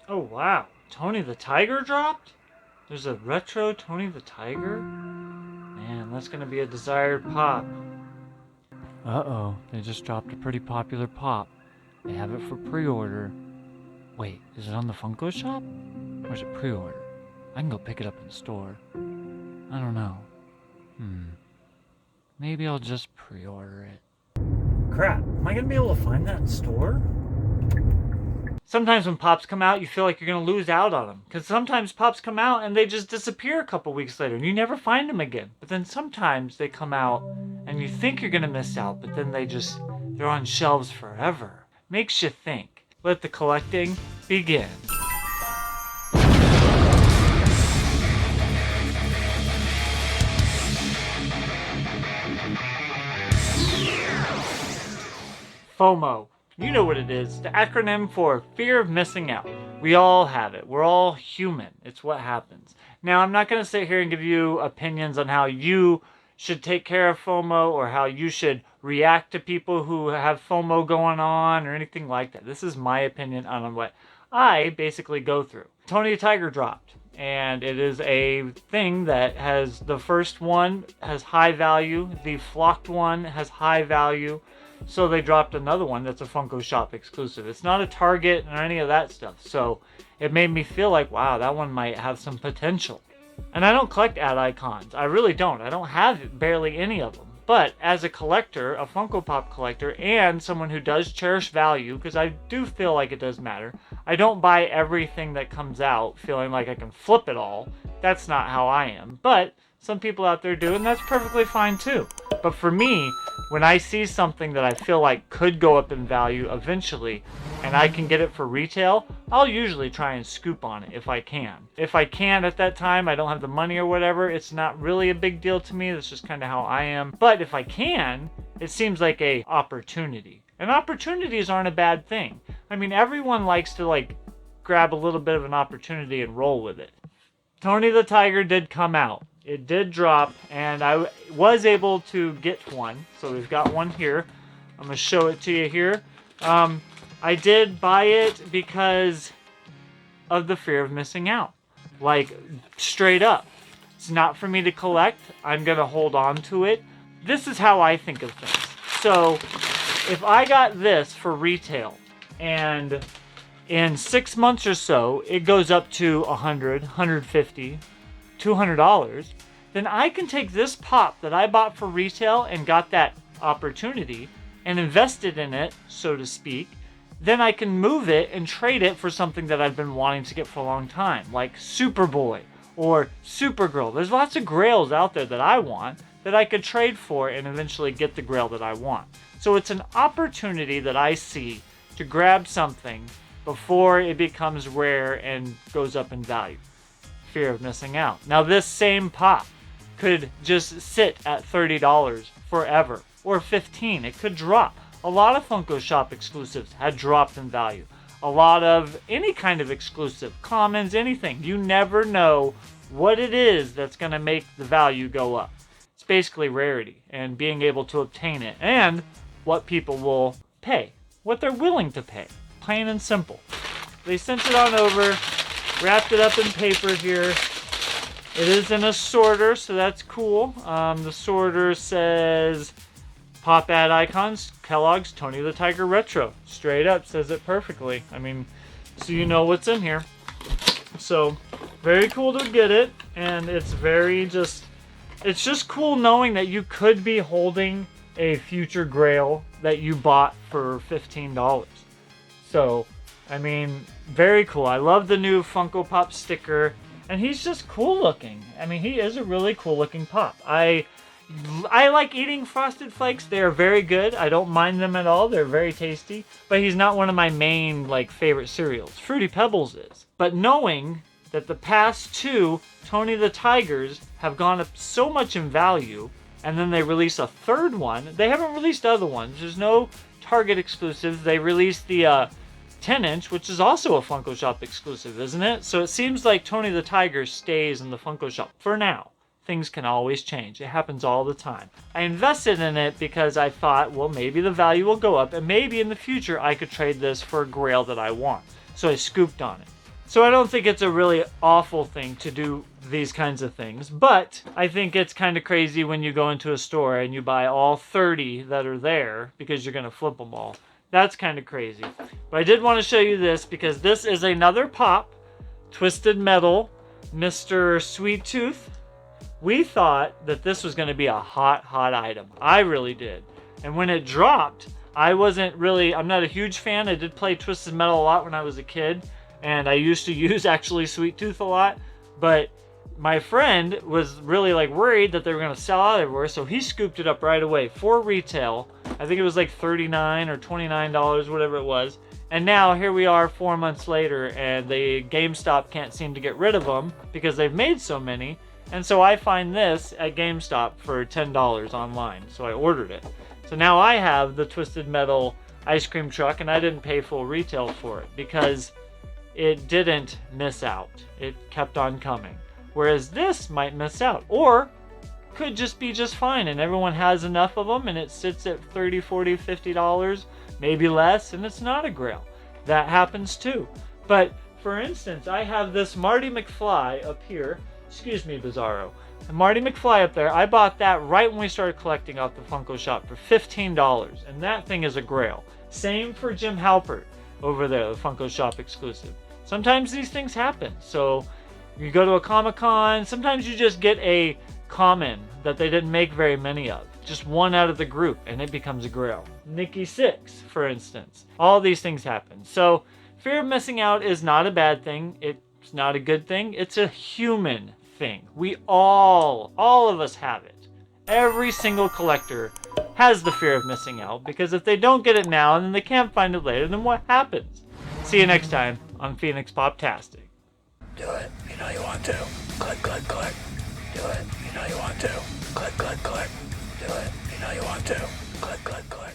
Oh wow, Tony the Tiger dropped? There's a retro Tony the Tiger? Man, that's gonna be a desired pop. Uh-oh, they just dropped a pretty popular pop. They have it for pre-order. Wait, is it on the Funko shop? Or is it pre-order? I can go pick it up in the store. I don't know. Maybe I'll just pre-order it. Crap, am I gonna be able to find that in store? Sometimes when pops come out, you feel like you're gonna lose out on them. Because sometimes pops come out and they just disappear a couple weeks later and you never find them again. But then sometimes they come out and you think you're gonna miss out, but then they're on shelves forever. Makes you think. Let the collecting begin. FOMO. You know what it is. The acronym for fear of missing out. We all have it. We're all human. It's what happens. Now, I'm not going to sit here and give you opinions on how you should take care of FOMO or how you should react to people who have FOMO going on or anything like that. This is my opinion on what I basically go through. Tony the Tiger dropped, and it is a thing that has, the first one has high value, the flocked one has high value, so they dropped another one that's a Funko Shop exclusive. It's not a Target or any of that stuff, so it made me feel like, wow, that one might have some potential. And I don't collect ad icons. I really don't. I don't have barely any of them. But as a collector, a Funko Pop collector, and someone who does cherish value, because I do feel like it does matter, I don't buy everything that comes out feeling like I can flip it all. That's not how I am. But some people out there do, and that's perfectly fine too. But for me, when I see something that I feel like could go up in value eventually, and I can get it for retail, I'll usually try and scoop on it if I can. If I can at that time, I don't have the money or whatever, it's not really a big deal to me. That's just kind of how I am. But if I can, it seems like a opportunity. And opportunities aren't a bad thing. I mean, everyone likes to grab a little bit of an opportunity and roll with it. Tony the Tiger did come out. It did drop, and I was able to get one. So we've got one here. I'm going to show it to you here. I did buy it because of the fear of missing out. Like, straight up. It's not for me to collect. I'm going to hold on to it. This is how I think of things. So, if I got this for retail, and in 6 months or so, it goes up to $100, $150, $200, then I can take this pop that I bought for retail and got that opportunity and invested in it, so to speak. Then I can move it and trade it for something that I've been wanting to get for a long time, like Superboy or Supergirl. There's lots of grails out there that I want that I could trade for and eventually get the grail that I want. So it's an opportunity that I see to grab something before it becomes rare and goes up in value. Fear of missing out. Now this same pop could just sit at $30 forever, or $15. It could drop. A lot of Funko Shop exclusives had dropped in value. A lot of any kind of exclusive, commons, anything. You never know what it is that's going to make the value go up. It's basically rarity and being able to obtain it, and what people will pay, what they're willing to pay. Plain and simple. They sent it on over, wrapped it up in paper here. It is in a sorter, so that's cool. The sorter says Pop ad icons, Kellogg's Tony the Tiger Retro. Straight up says it perfectly. I mean, so you know what's in here. So, very cool to get it, and it's it's just cool knowing that you could be holding a future grail that you bought for $15. So, I mean, very cool. I love the new Funko Pop sticker, and he's just cool looking. I mean, he is a really cool looking pop. I like eating Frosted Flakes. They are very good. I don't mind them at all. They're very tasty. But he's not one of my main favorite cereals. Fruity Pebbles is. But knowing that the past two Tony the Tigers have gone up so much in value, and then they release a third one. They haven't released other ones. There's no Target exclusives. They released the 10-inch, which is also a Funko Shop exclusive, isn't it? So it seems like Tony the Tiger stays in the Funko Shop for now. Things can always change. It happens all the time. I invested in it because I thought, well, maybe the value will go up, and maybe in the future I could trade this for a grail that I want. So I scooped on it. So I don't think it's a really awful thing to do these kinds of things, but I think it's kind of crazy when you go into a store and you buy all 30 that are there because you're going to flip them all. That's kind of crazy. But I did want to show you this because this is another pop, Twisted Metal, Mr. Sweet Tooth. We thought that this was going to be a hot item. I really did. And when it dropped, I'm not a huge fan. I did play Twisted Metal a lot when I was a kid. And I used to use actually Sweet Tooth a lot, but my friend was really like worried that they were going to sell out everywhere, so he scooped it up right away for retail. I think it was like $39 or $29, whatever it was. And now here we are 4 months later, and the GameStop can't seem to get rid of them because they've made so many. And so I find this at GameStop for $10 online, so I ordered it. So now I have the Twisted Metal ice cream truck, and I didn't pay full retail for it because it didn't miss out. It kept on coming. Whereas this might miss out, or could just be just fine and everyone has enough of them and it sits at $30, $40, $50, maybe less, and it's not a grail. That happens too. But for instance, I have this Marty McFly up here. Excuse me, Bizarro. Marty McFly up there. I bought that right when we started collecting off the Funko shop for $15, and that thing is a grail. Same for Jim Halpert over there, the Funko shop exclusive. Sometimes these things happen. So you go to a Comic-Con, sometimes you just get a common that they didn't make very many of. Just one out of the group, and it becomes a grail. Nikki Sixx, for instance. All these things happen. So fear of missing out is not a bad thing. It's not a good thing. It's a human thing. We all of us have it. Every single collector has the fear of missing out, because if they don't get it now and then they can't find it later, then what happens? See you next time on PhoenixPOPtastic. Do it, you know you want to. Click, click, click. Do it, you know you want to. Click, click, click. Do it, you know you want to. Click, click, click.